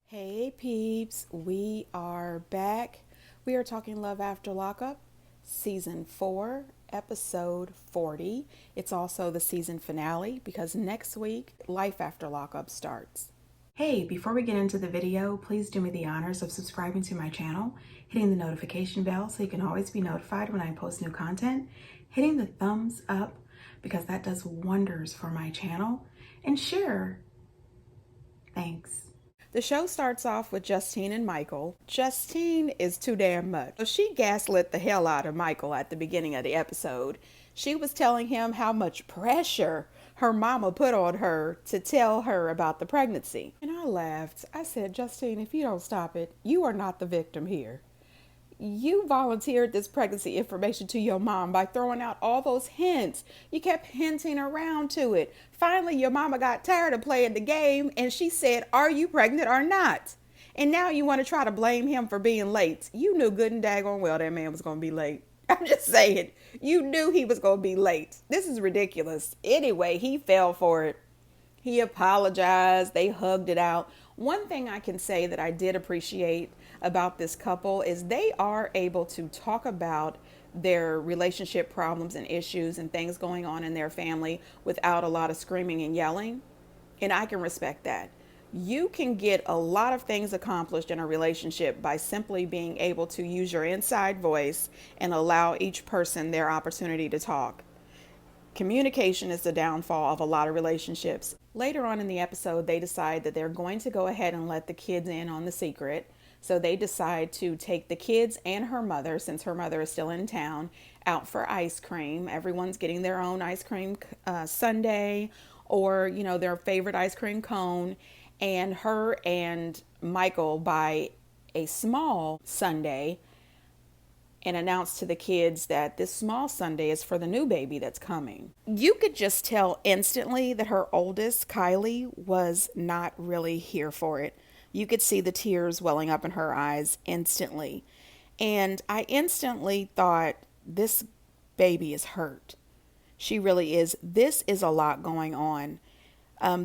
Hey peeps, we are back. We are talking Love After Lockup, Season 4, Episode 40. It's also the season finale because next week, Life After Lockup starts. Hey, before we get into the video, please do me the honors of subscribing to my channel, hitting the notification bell so you can always be notified when I post new content, hitting the thumbs up because that does wonders for my channel, and share. Thanks. The show starts off with Justine and Michael. Justine is too damn much. So she gaslit the hell out of Michael at the beginning of the episode. She was telling him how much pressure her mama put on her to tell her about the pregnancy. And I laughed. I said, Justine, if you don't stop it, you are not the victim here. You volunteered this pregnancy information to your mom by throwing out all those hints. You kept hinting around to it. Finally, your mama got tired of playing the game and she said, are you pregnant or not? And now you want to try to blame him for being late. You knew good and daggone well that man was going to be late. I'm just saying, you knew he was going to be late. This is ridiculous. Anyway, he fell for it. He apologized. They hugged it out. One thing I can say that I did appreciate about this couple is they are able to talk about their relationship problems and issues and things going on in their family without a lot of screaming and yelling. And I can respect that. You can get a lot of things accomplished in a relationship by simply being able to use your inside voice and allow each person their opportunity to talk. Communication is the downfall of a lot of relationships. Later on in the episode, they decide that they're going to go ahead and let the kids in on the secret. So they decide to take the kids and her mother, since her mother is still in town, out for ice cream. Everyone's getting their own ice cream sundae or, their favorite ice cream cone. And her and Michael buy a small sundae and announce to the kids that this small sundae is for the new baby that's coming. You could just tell instantly that her oldest, Kylie, was not really here for it. You could see the tears welling up in her eyes instantly. And I instantly thought, this baby is hurt. She really is. This is a lot going on.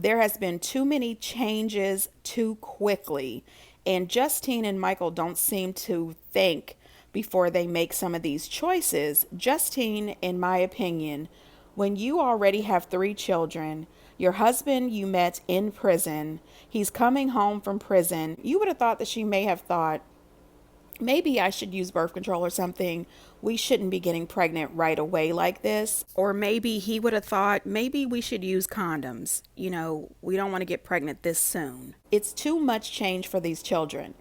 There has been too many changes too quickly. And Justine and Michael don't seem to think before they make some of these choices. Justine, in my opinion, when you already have 3 children, your husband you met in prison, he's coming home from prison, you would have thought that she may have thought, maybe I should use birth control or something. We shouldn't be getting pregnant right away like this. Or maybe he would have thought, maybe we should use condoms. We don't want to get pregnant this soon. It's too much change for these children.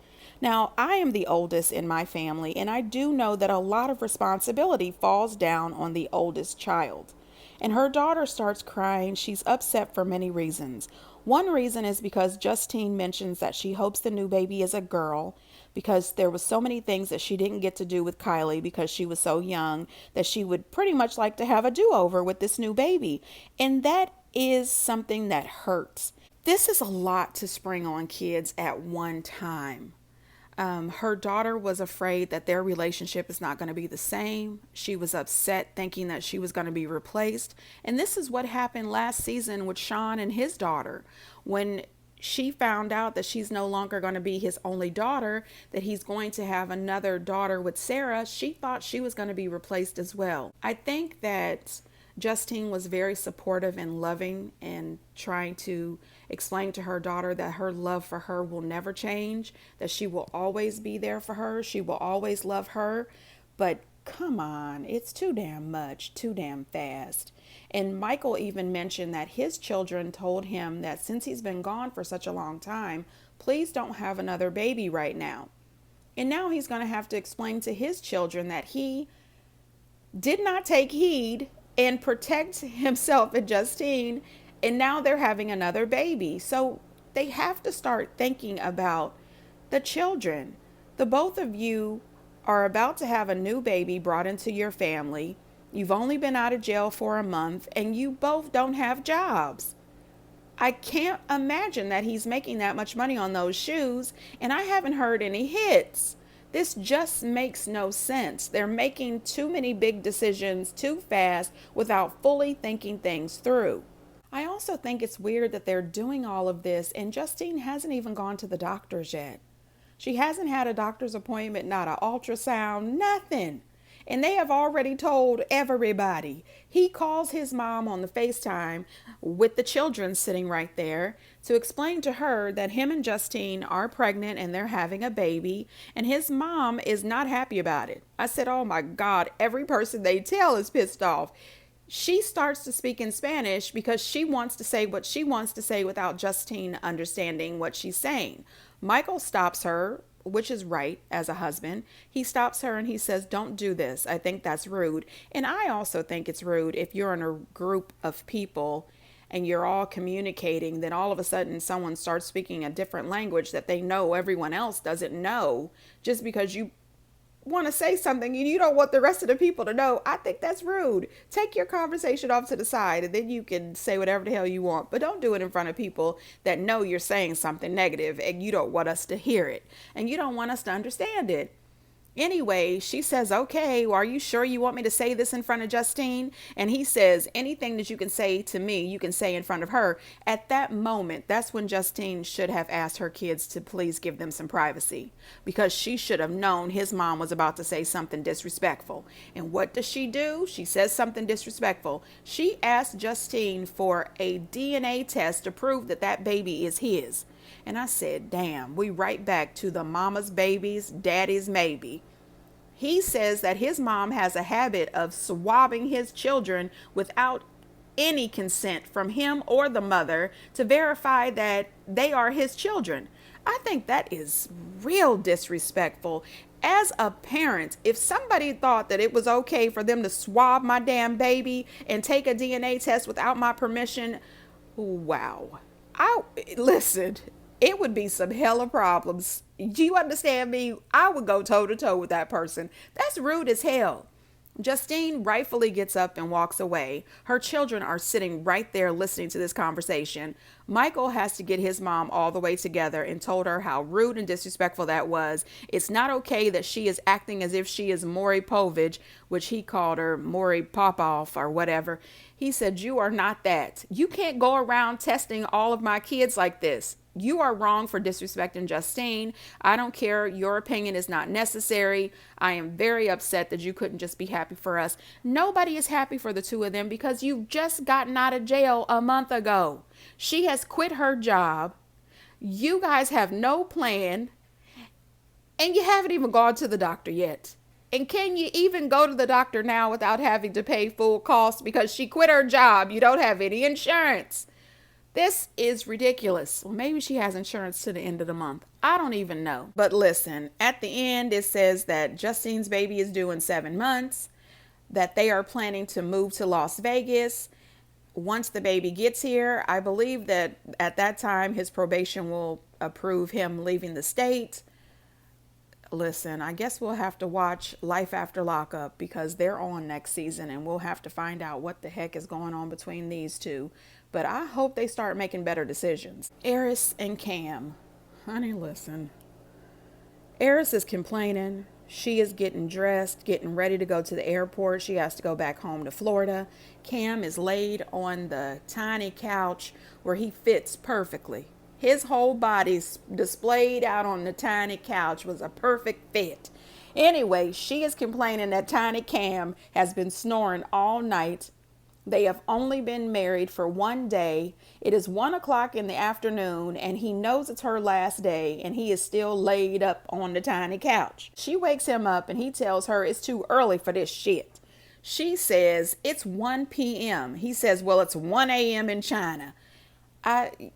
Now, I am the oldest in my family, and I do know that a lot of responsibility falls down on the oldest child. And her daughter starts crying. She's upset for many reasons. One reason is because Justine mentions that she hopes the new baby is a girl, because there was so many things that she didn't get to do with Kylie because she was so young, that she would pretty much like to have a do-over with this new baby. And that is something that hurts. This is a lot to spring on kids at one time. Her daughter was afraid that their relationship is not going to be the same. She was upset thinking that she was going to be replaced. And this is what happened last season with Sean and his daughter. When she found out that she's no longer going to be his only daughter, that he's going to have another daughter with Sarah, she thought she was going to be replaced as well. I think that Justine was very supportive and loving and trying to explain to her daughter that her love for her will never change, that she will always be there for her. She will always love her. But come on, it's too damn much, too damn fast. And Michael even mentioned that his children told him that since he's been gone for such a long time, please don't have another baby right now. And now he's going to have to explain to his children that he did not take heed and protect himself and Justine, and now they're having another baby. So they have to start thinking about the children. The both of you are about to have a new baby brought into your family. You've only been out of jail for a month, and you both don't have jobs. I can't imagine that he's making that much money on those shoes, and I haven't heard any hits. This just makes no sense. They're making too many big decisions too fast without fully thinking things through. I also think it's weird that they're doing all of this and Justine hasn't even gone to the doctors yet. She hasn't had a doctor's appointment, not an ultrasound, nothing. And they have already told everybody. He calls his mom on the FaceTime with the children sitting right there to explain to her that him and Justine are pregnant and they're having a baby. And his mom is not happy about it. I said, oh my God, every person they tell is pissed off. She starts to speak in Spanish because she wants to say what she wants to say without Justine understanding what she's saying. Michael stops her, which is right as a husband. He stops her and he says, don't do this. I think that's rude. And I also think it's rude if you're in a group of people and you're all communicating, then all of a sudden someone starts speaking a different language that they know everyone else doesn't know just because you want to say something and you don't want the rest of the people to know. I think that's rude. Take your conversation off to the side and then you can say whatever the hell you want, but don't do it in front of people that know you're saying something negative and you don't want us to hear it and you don't want us to understand it. Anyway, she says, okay, well, are you sure you want me to say this in front of Justine? And he says, anything that you can say to me, you can say in front of her. At that moment, that's when Justine should have asked her kids to please give them some privacy because she should have known his mom was about to say something disrespectful. And what does she do? She says something disrespectful. She asked Justine for a DNA test to prove that that baby is his. And I said, damn, we right back to the mama's babies, daddy's maybe. He says that his mom has a habit of swabbing his children without any consent from him or the mother to verify that they are his children. I think that is real disrespectful. As a parent, if somebody thought that it was okay for them to swab my damn baby and take a DNA test without my permission, wow. Listen, it would be some hella problems. Do you understand me? I would go toe to toe with that person. That's rude as hell. Justine rightfully gets up and walks away. Her children are sitting right there listening to this conversation. Michael has to get his mom all the way together and told her how rude and disrespectful that was. It's not okay that she is acting as if she is Maury Povich, which he called her Maury Popoff or whatever. He said, you are not that. You can't go around testing all of my kids like this. You are wrong for disrespecting Justine. I don't care. Your opinion is not necessary. I am very upset that you couldn't just be happy for us. Nobody is happy for the two of them because you've just gotten out of jail a month ago. She has quit her job. You guys have no plan. And you haven't even gone to the doctor yet. And can you even go to the doctor now without having to pay full costs because she quit her job? You don't have any insurance. This is ridiculous. Well, maybe she has insurance to the end of the month. I don't even know. But listen, at the end, it says that Justine's baby is due in 7 months, that they are planning to move to Las Vegas. Once the baby gets here, I believe that at that time, his probation will approve him leaving the state. Listen, I guess we'll have to watch Life After Lockup because they're on next season and we'll have to find out what the heck is going on between these two. But I hope they start making better decisions. Eris and Cam. Honey, listen. Eris is complaining. She is getting dressed, getting ready to go to the airport. She has to go back home to Florida. Cam is laid on the tiny couch where he fits perfectly. His whole body's displayed out on the tiny couch was a perfect fit. Anyway, she is complaining that tiny Cam has been snoring all night. They have only been married for 1 day. It is 1 o'clock in the afternoon and he knows it's her last day and he is still laid up on the tiny couch. She wakes him up and he tells her it's too early for this shit. She says it's 1 p.m. He says, well, it's 1 a.m. in China.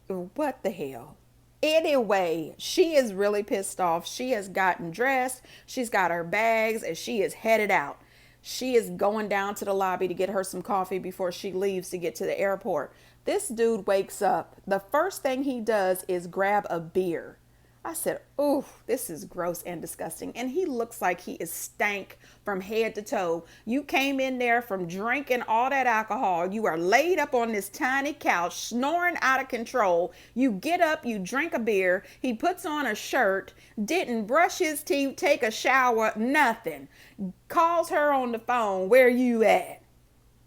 What the hell? Anyway, she is really pissed off. She has gotten dressed. She's got her bags and she is headed out. She is going down to the lobby to get her some coffee before she leaves to get to the airport. This dude wakes up. The first thing he does is grab a beer. I said, ooh, this is gross and disgusting. And he looks like he is stank from head to toe. You came in there from drinking all that alcohol. You are laid up on this tiny couch, snoring out of control. You get up, you drink a beer. He puts on a shirt, didn't brush his teeth, take a shower, nothing. Calls her on the phone, where you at?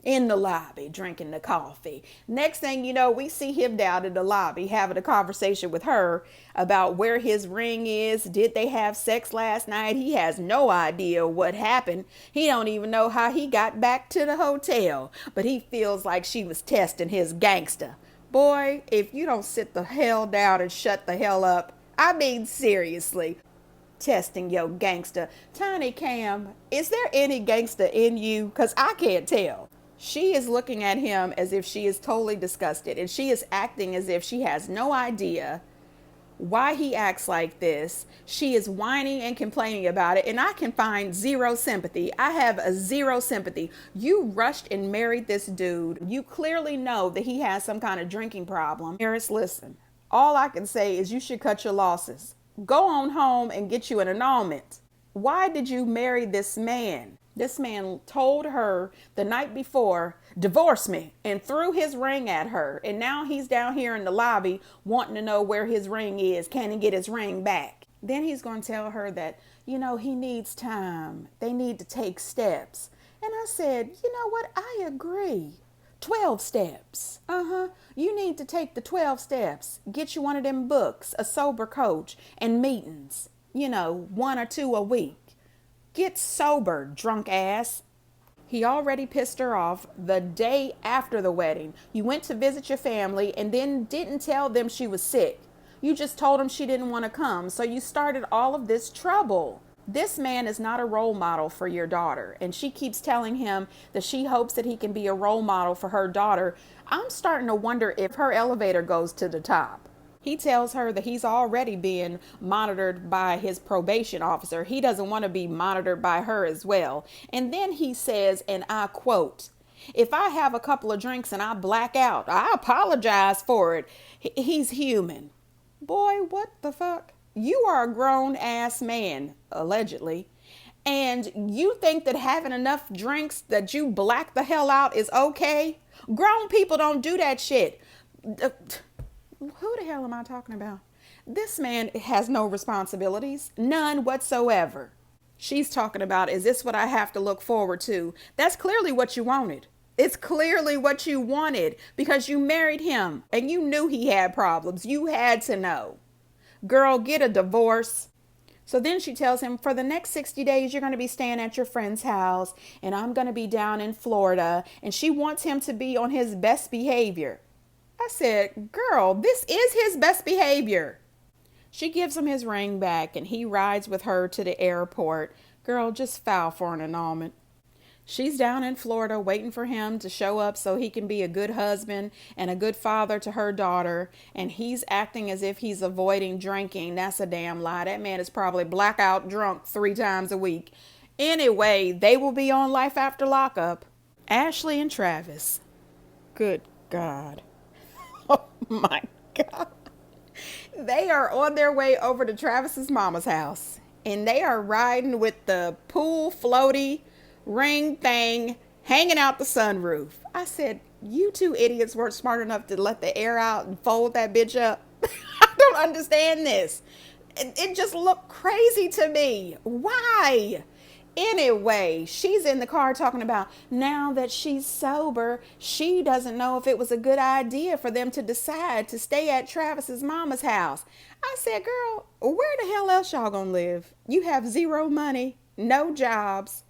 in the lobby drinking the coffee. Next thing you know, we see him down in the lobby having a conversation with her about where his ring is. Did they have sex last night? He has no idea what happened. He don't even know how he got back to the hotel, but he feels like she was testing his gangster. Boy, if you don't sit the hell down and shut the hell up, I mean seriously, testing your gangster. Tiny Cam, is there any gangster in you? Because I can't tell. She is looking at him as if she is totally disgusted, and she is acting as if she has no idea why he acts like this. She is whining and complaining about it, and I can find zero sympathy. I have a zero sympathy. You rushed and married this dude. You clearly know that he has some kind of drinking problem. Harris, listen, all I can say is you should cut your losses. Go on home and get you an annulment. Why did you marry this man? This man told her the night before, divorce me, and threw his ring at her. And now he's down here in the lobby wanting to know where his ring is. Can he get his ring back? Then he's going to tell her that, he needs time. They need to take steps. And I said, you know what? I agree. 12 steps. You need to take the 12 steps. Get you one of them books, a sober coach, and meetings. 1 or 2 a week. Get sober, drunk ass. He already pissed her off the day after the wedding. You went to visit your family and then didn't tell them she was sick. You just told them she didn't want to come. So you started all of this trouble. This man is not a role model for your daughter. And she keeps telling him that she hopes that he can be a role model for her daughter. I'm starting to wonder if her elevator goes to the top. He tells her that he's already being monitored by his probation officer. He doesn't want to be monitored by her as well. And then he says, and I quote, if I have a couple of drinks and I black out, I apologize for it. He's human. Boy, what the fuck? You are a grown ass man, allegedly. And you think that having enough drinks that you black the hell out is okay? Grown people don't do that shit. Who the hell am I talking about? This man has no responsibilities, none whatsoever. She's talking about, is this what I have to look forward to? That's clearly what you wanted. It's clearly what you wanted because you married him and you knew he had problems. You had to know. Girl, get a divorce. So then she tells him, for the next 60 days, you're going to be staying at your friend's house and I'm going to be down in Florida. And she wants him to be on his best behavior. I said, girl, this is his best behavior. She gives him his ring back and he rides with her to the airport. Girl, just file for an annulment. She's down in Florida waiting for him to show up so he can be a good husband and a good father to her daughter. And he's acting as if he's avoiding drinking. That's a damn lie. That man is probably blackout drunk 3 times a week. Anyway, they will be on Life After Lockup. Ashley and Travis. Good God. Oh my God. They are on their way over to Travis's mama's house. And they are riding with the pool floaty ring thing hanging out the sunroof. I said, you two idiots weren't smart enough to let the air out and fold that bitch up. I don't understand this. It just looked crazy to me. Why? Anyway, she's in the car talking about now that she's sober, she doesn't know if it was a good idea for them to decide to stay at Travis's mama's house. I said, girl, where the hell else y'all gonna live? You have 0 money, no jobs.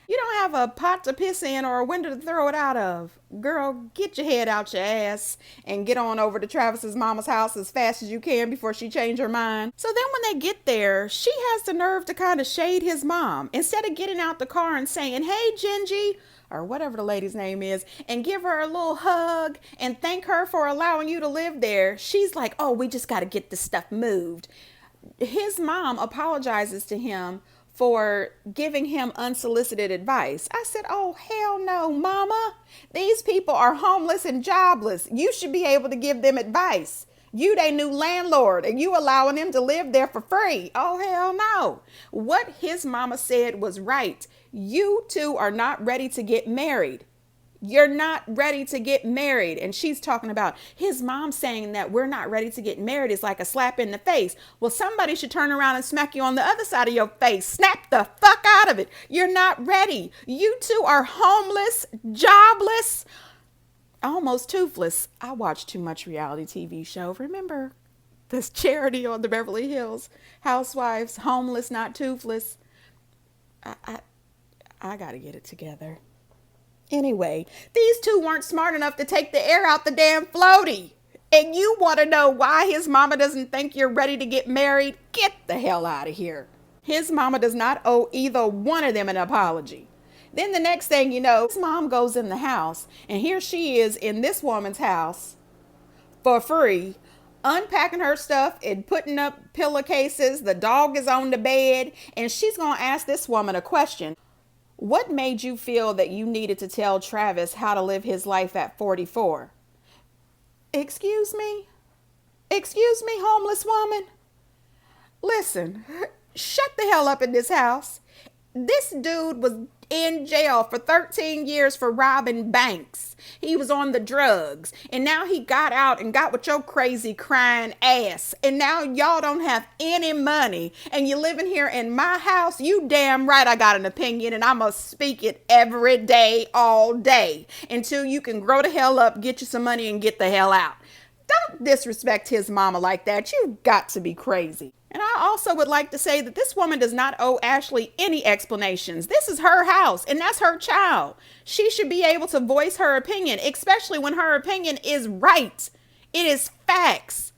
You don't have a pot to piss in or a window to throw it out of. Girl, get your head out your ass and get on over to Travis's mama's house as fast as you can before she changes her mind. So then when they get there, she has the nerve to kind of shade his mom. Instead of getting out the car and saying, hey, Gingy, or whatever the lady's name is, and give her a little hug and thank her for allowing you to live there, she's like, oh, we just got to get this stuff moved. His mom apologizes to him for giving him unsolicited advice. I said, oh, hell no, mama. These people are homeless and jobless. You should be able to give them advice. You they new landlord and you allowing them to live there for free. Oh, hell no. What his mama said was right. You two are not ready to get married. You're not ready to get married. And she's talking about his mom saying that we're not ready to get married is like a slap in the face. Well, somebody should turn around and smack you on the other side of your face. Snap the fuck out of it. You're not ready. You two are homeless, jobless, almost toothless. I watch too much reality TV show. Remember this charity on the Beverly Hills Housewives, homeless, not toothless. I got to get it together. Anyway, these two weren't smart enough to take the air out the damn floaty. And you want to know why his mama doesn't think you're ready to get married? Get the hell out of here. His mama does not owe either one of them an apology. Then the next thing you know, his mom goes in the house, and here she is in this woman's house for free, unpacking her stuff and putting up pillowcases. The dog is on the bed, and she's going to ask this woman a question. What made you feel that you needed to tell Travis how to live his life at 44? Excuse me? Excuse me, homeless woman? Listen, shut the hell up in this house. This dude was in jail for 13 years for robbing banks. He was on the drugs. And now he got out and got with your crazy crying ass. And now y'all don't have any money. And you're living here in my house. You damn right I got an opinion. And I must speak it every day, all day. Until you can grow the hell up, get you some money, and get the hell out. Don't disrespect his mama like that. You've got to be crazy. And I also would like to say that this woman does not owe Ashley any explanations. This is her house, and that's her child. She should be able to voice her opinion, especially when her opinion is right. It is facts.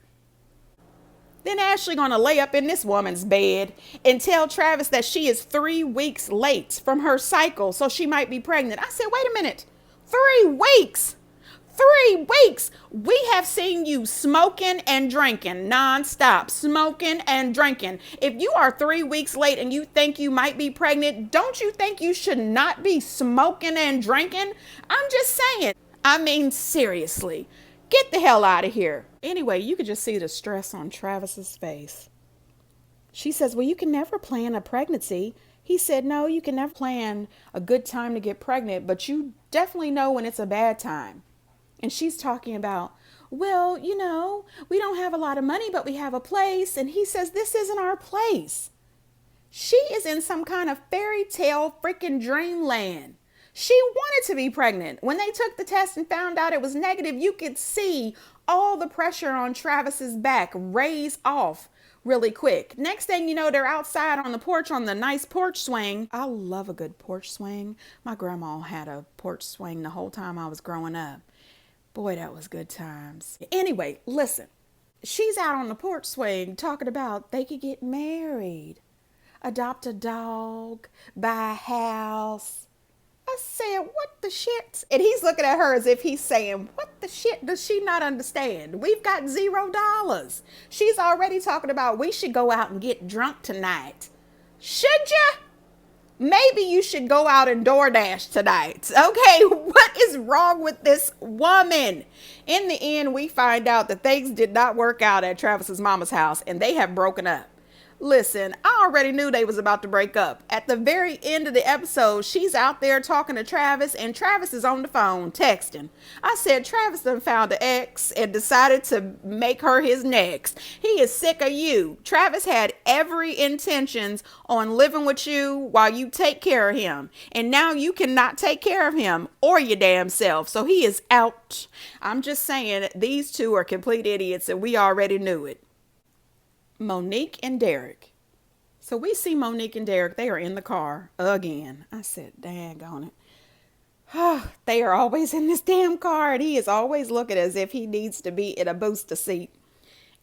Then Ashley gonna lay up in this woman's bed and tell Travis that she is 3 weeks late from her cycle, so she might be pregnant. I said, wait a minute, 3 weeks? 3 weeks. We have seen you smoking and drinking nonstop, smoking and drinking. If you are 3 weeks late and you think you might be pregnant, don't you think you should not be smoking and drinking? I'm just saying. I mean, seriously, get the hell out of here. Anyway, you could just see the stress on Travis's face. She says, well, you can never plan a pregnancy. He said, no, you can never plan a good time to get pregnant, but you definitely know when it's a bad time. And she's talking about, well, you know, we don't have a lot of money, but we have a place. And he says, this isn't our place. She is in some kind of fairy tale freaking dreamland. She wanted to be pregnant. When they took the test and found out it was negative, you could see all the pressure on Travis's back raise off really quick. Next thing you know, they're outside on the porch on the nice porch swing. I love a good porch swing. My grandma had a porch swing the whole time I was growing up. Boy, that was good times. Anyway, listen. She's out on the porch swing talking about they could get married, adopt a dog, buy a house. I said, what the shit? And he's looking at her as if he's saying, what the shit does she not understand? We've got $0. She's already talking about we should go out and get drunk tonight. Should ya? Maybe you should go out and DoorDash tonight. Okay, what is wrong with this woman? In the end, we find out that things did not work out at Travis's mama's house and they have broken up. Listen, I already knew they was about to break up. At the very end of the episode, she's out there talking to Travis and Travis is on the phone texting. I said, Travis done found an ex and decided to make her his next. He is sick of you. Travis had every intentions on living with you while you take care of him. And now you cannot take care of him or your damn self. So he is out. I'm just saying these two are complete idiots and we already knew it. Monique and Derek. So we see Monique and Derek. They are in the car again. I said, daggone it. They are always in this damn car and he is always looking as if he needs to be in a booster seat.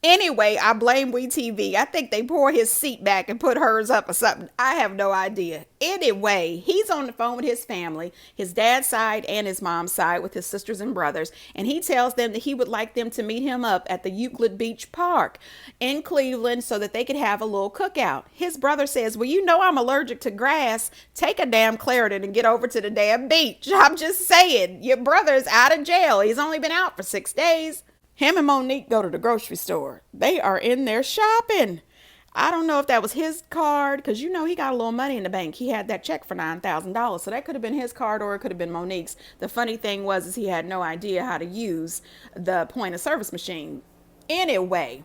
Anyway, I blame WeTV. I think they pour his seat back and put hers up or something. I have no idea. Anyway, he's on the phone with his family, his dad's side and his mom's side with his sisters and brothers. And he tells them that he would like them to meet him up at the Euclid Beach Park in Cleveland so that they could have a little cookout. His brother says, well, you know, I'm allergic to grass. Take a damn Claritin and get over to the damn beach. I'm just saying, your brother's out of jail. He's only been out for 6 days. Him and Monique go to the grocery store. They are in there shopping. I don't know if that was his card because he got a little money in the bank. He had that check for $9,000, so that could have been his card or it could have been Monique's. The funny thing was is he had no idea how to use the point of service machine. Anyway,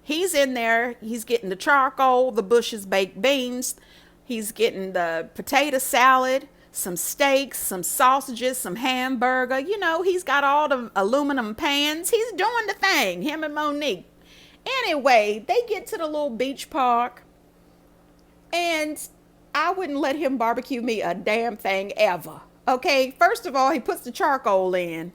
he's in there. He's getting the charcoal, the Bush's baked beans. He's getting the potato salad, some steaks, some sausages, some hamburger. He's got all the aluminum pans. He's doing the thing, him and Monique. Anyway, they get to the little beach park, and I wouldn't let him barbecue me a damn thing ever. Okay, first of all, he puts the charcoal in,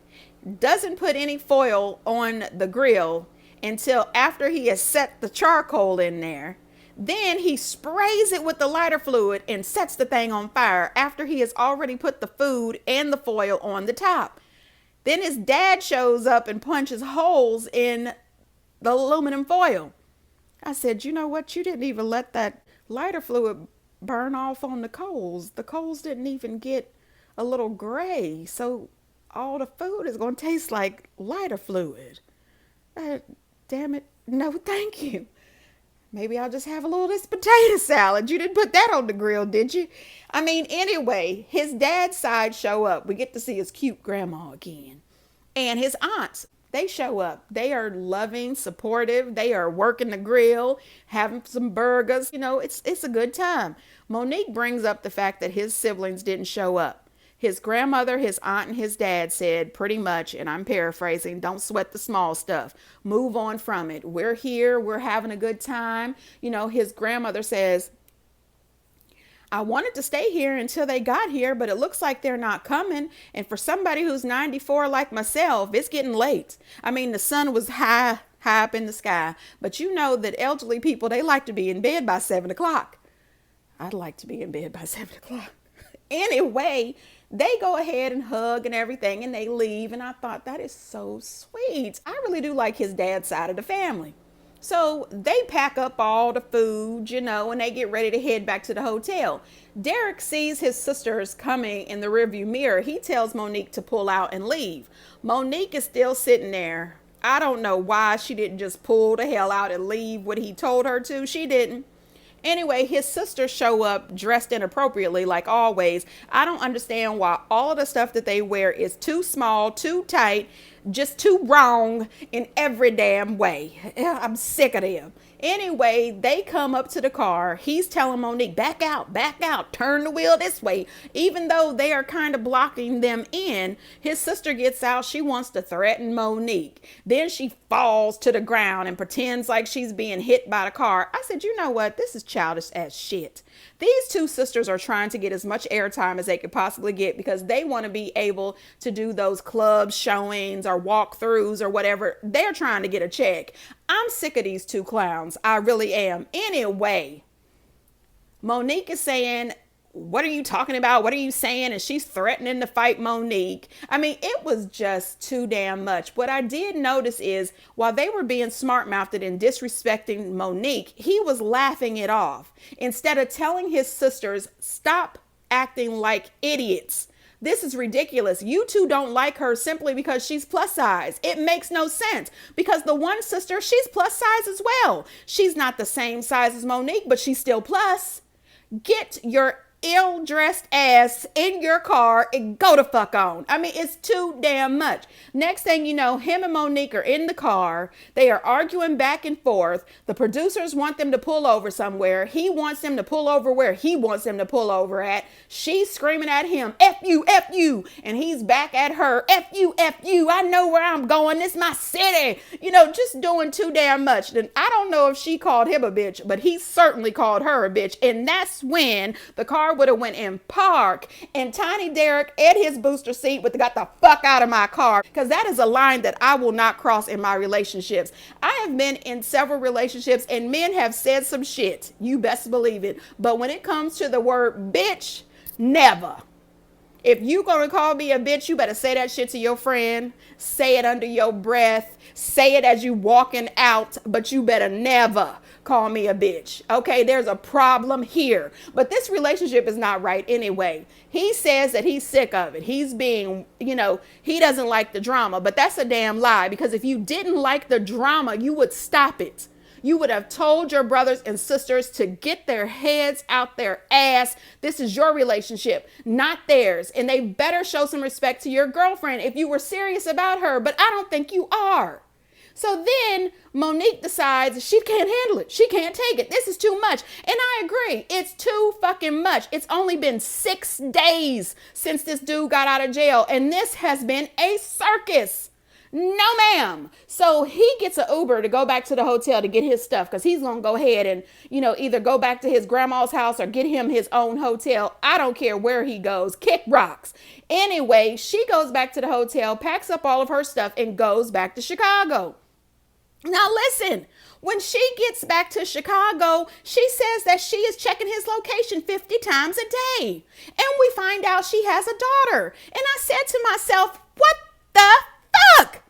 doesn't put any foil on the grill until after he has set the charcoal in there. Then he sprays it with the lighter fluid and sets the thing on fire after he has already put the food and the foil on the top. Then his dad shows up and punches holes in the aluminum foil. I said, you know what? You didn't even let that lighter fluid burn off on the coals. The coals didn't even get a little gray. So all the food is going to taste like lighter fluid. Damn it. No, thank you. Maybe I'll just have a little of this potato salad. You didn't put that on the grill, did you? Anyway, his dad's side show up. We get to see his cute grandma again. And his aunts, they show up. They are loving, supportive. They are working the grill, having some burgers. It's a good time. Monique brings up the fact that his siblings didn't show up. His grandmother, his aunt, and his dad said pretty much, and I'm paraphrasing, don't sweat the small stuff. Move on from it. We're here. We're having a good time. His grandmother says, I wanted to stay here until they got here, but it looks like they're not coming. And for somebody who's 94 like myself, it's getting late. The sun was high up in the sky. But you know that elderly people, they like to be in bed by 7 o'clock. I'd like to be in bed by 7 o'clock. Anyway, they go ahead and hug and everything, and they leave. And I thought, that is so sweet. I really do like his dad's side of the family. So they pack up all the food, and they get ready to head back to the hotel. Derek sees his sisters coming in the rearview mirror. He tells Monique to pull out and leave. Monique is still sitting there. I don't know why she didn't just pull the hell out and leave what he told her to. She didn't. Anyway, his sisters show up dressed inappropriately like always. I don't understand why all of the stuff that they wear is too small, too tight, just too wrong in every damn way. I'm sick of them. Anyway, they come up to the car. He's telling Monique, back out, turn the wheel this way. Even though they are kind of blocking them in, his sister gets out. She wants to threaten Monique. Then she falls to the ground and pretends like she's being hit by the car. I said, you know what? This is childish as shit. These two sisters are trying to get as much airtime as they could possibly get because they want to be able to do those club showings or walkthroughs or whatever. They're trying to get a check. I'm sick of these two clowns. I really am. Anyway, Monique is saying, what are you talking about? What are you saying? And she's threatening to fight Monique. It was just too damn much. What I did notice is while they were being smart-mouthed and disrespecting Monique, he was laughing it off. Instead of telling his sisters, stop acting like idiots. This is ridiculous. You two don't like her simply because she's plus size. It makes no sense because the one sister, she's plus size as well. She's not the same size as Monique, but she's still plus. Get your ill-dressed ass in your car and go the fuck on. It's too damn much. Next thing you know, him and Monique are in the car. They are arguing back and forth. The producers want them to pull over somewhere. He wants them to pull over where he wants them to pull over at. She's screaming at him, F you, F you. And he's back at her, F you, F you. I know where I'm going. This is my city. Just doing too damn much. Then I don't know if she called him a bitch, but he certainly called her a bitch. And that's when the car would have went in park and Tiny Derek at his booster seat would have got the fuck out of my car, because that is a line that I will not cross in my relationships. I have been in several relationships and men have said some shit, you best believe it, but when it comes to the word bitch, never. If you gonna call me a bitch, you better say that shit to your friend. Say it under your breath. Say it as you walking out, but you better never call me a bitch. Okay, there's a problem here. But this relationship is not right anyway. He says that he's sick of it. He's being, he doesn't like the drama, but that's a damn lie, because if you didn't like the drama, you would stop it. You would have told your brothers and sisters to get their heads out their ass. This is your relationship, not theirs. And they better show some respect to your girlfriend if you were serious about her. But I don't think you are. So then Monique decides she can't handle it. She can't take it. This is too much. And I agree. It's too fucking much. It's only been 6 days since this dude got out of jail. And this has been a circus. No, ma'am. So he gets an Uber to go back to the hotel to get his stuff because he's going to go ahead and, either go back to his grandma's house or get him his own hotel. I don't care where he goes. Kick rocks. Anyway, she goes back to the hotel, packs up all of her stuff, and goes back to Chicago. Now, listen, when she gets back to Chicago, she says that she is checking his location 50 times a day. And we find out she has a daughter. And I said to myself, what the fuck?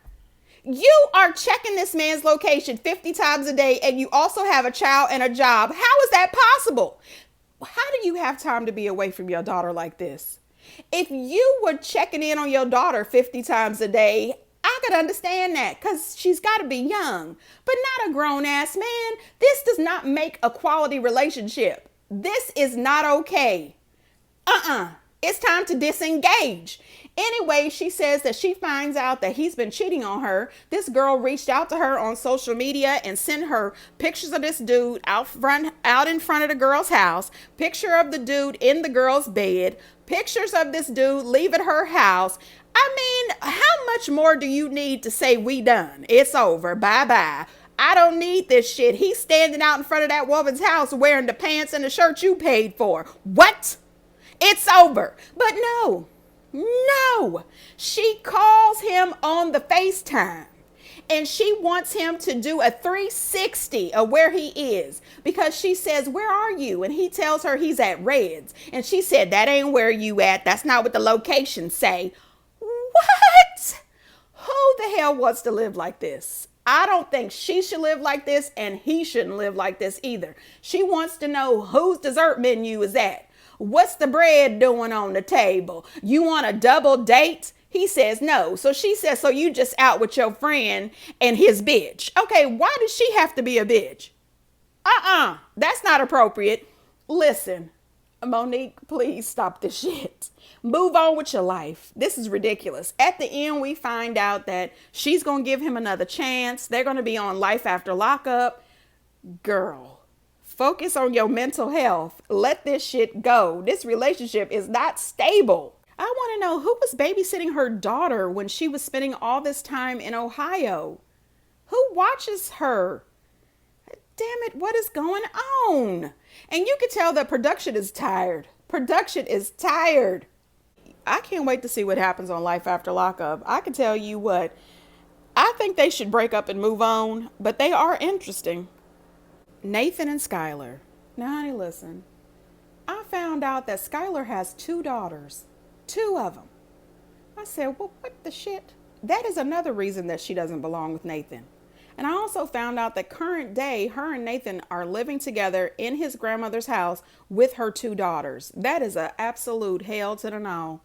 You are checking this man's location 50 times a day and you also have a child and a job. How is that possible? How do you have time to be away from your daughter like this? If you were checking in on your daughter 50 times a day, I could understand that because she's got to be young, but not a grown ass man. This does not make a quality relationship. This is not okay. It's time to disengage. Anyway, she says that she finds out that he's been cheating on her. This girl reached out to her on social media and sent her pictures of this dude out in front of the girl's house, picture of the dude in the girl's bed, pictures of this dude leaving her house. I mean, how much more do you need to say we done? It's over. Bye-bye. I don't need this shit. He's standing out in front of that woman's house wearing the pants and the shirt you paid for. What? It's over. But no. She calls him on the FaceTime and she wants him to do a 360 of where he is because she says, where are you? And he tells her he's at Red's. And she said, that ain't where you at. That's not what the locations say. What? Who the hell wants to live like this? I don't think she should live like this and he shouldn't live like this either. She wants to know whose dessert menu is that. What's the bread doing on the table? You want a double date? He says no. So she says, so you just out with your friend and his bitch. Okay, why does she have to be a bitch? That's not appropriate. Listen, Monique, please stop this shit. Move on with your life. This is ridiculous. At the end, we find out that she's going to give him another chance. They're going to be on Life After Lockup. Girl, focus on your mental health. Let this shit go. This relationship is not stable. I want to know who was babysitting her daughter when she was spending all this time in Ohio. Who watches her? Damn it, what is going on? And you can tell that production is tired. Production is tired. I can't wait to see what happens on Life After Lockup. I can tell you what, I think they should break up and move on, but they are interesting. Nathan and Skylar. Now, honey, listen. I found out that Skylar has 2 daughters. 2 of them. I said, well, what the shit? That is another reason that she doesn't belong with Nathan. And I also found out that current day, her and Nathan are living together in his grandmother's house with her 2 daughters. That is an absolute hell to the no.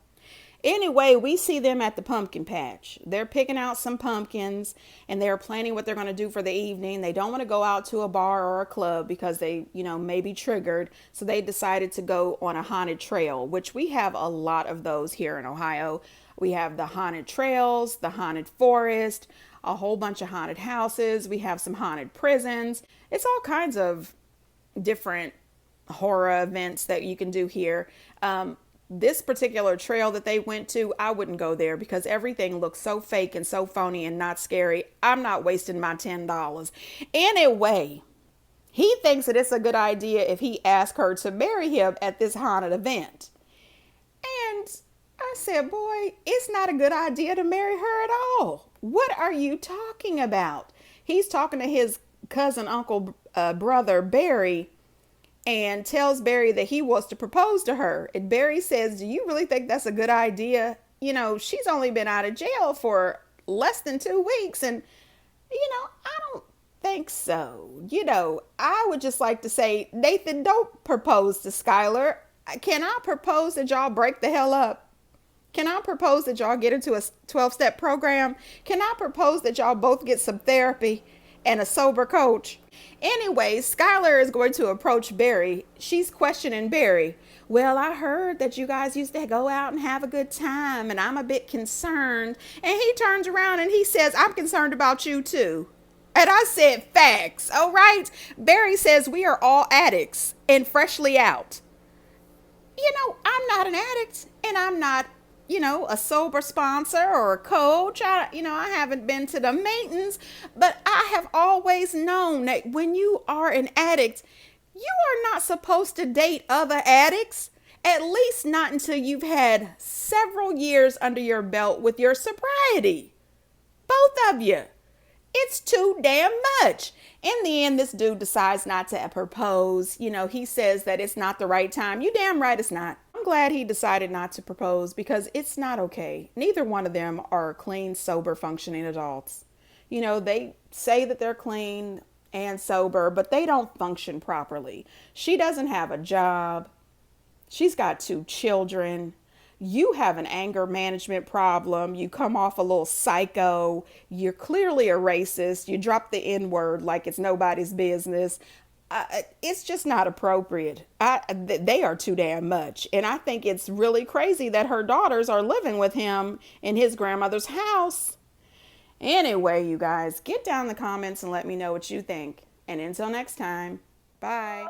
Anyway, we see them at the pumpkin patch. They're picking out some pumpkins and they're planning what they're going to do for the evening. They don't want to go out to a bar or a club because they, may be triggered. So they decided to go on a haunted trail, which we have a lot of those here in Ohio. We have the haunted trails, the haunted forest, a whole bunch of haunted houses. We have some haunted prisons. It's all kinds of different horror events that you can do here. This particular trail that they went to, I wouldn't go there because everything looks so fake and so phony and not scary. I'm not wasting my $10. Anyway, he thinks that it's a good idea if he asks her to marry him at this haunted event. And I said, boy, it's not a good idea to marry her at all. What are you talking about? He's talking to his cousin, uncle, brother, Barry, and tells Barry that he wants to propose to her. And Barry says, do you really think that's a good idea? She's only been out of jail for less than 2 weeks. And, I don't think so. I would just like to say, Nathan, don't propose to Skylar. Can I propose that y'all break the hell up? Can I propose that y'all get into a 12-step program? Can I propose that y'all both get some therapy? and a sober coach. Anyway, Skylar is going to approach Barry. She's questioning Barry. Well, I heard that you guys used to go out and have a good time, and I'm a bit concerned. And he turns around and he says, I'm concerned about you too. And I said, facts, all right? Barry says we are all addicts and freshly out. I'm not an addict, and I'm not, a sober sponsor or a coach. I haven't been to the maintenance, but I have always known that when you are an addict, you are not supposed to date other addicts, at least not until you've had several years under your belt with your sobriety. Both of you. It's too damn much. In the end, this dude decides not to propose. He says that it's not the right time. You damn right it's not. I'm glad he decided not to propose because it's not okay. Neither one of them are clean, sober, functioning adults. They say that they're clean and sober, but they don't function properly. She doesn't have a job. She's got 2 children. You have an anger management problem. You come off a little psycho. You're clearly a racist. You drop the N-word like it's nobody's business. It's just not appropriate. They are too damn much. And I think it's really crazy that her daughters are living with him in his grandmother's house. Anyway, you guys, get down in the comments and let me know what you think. And until next time, bye.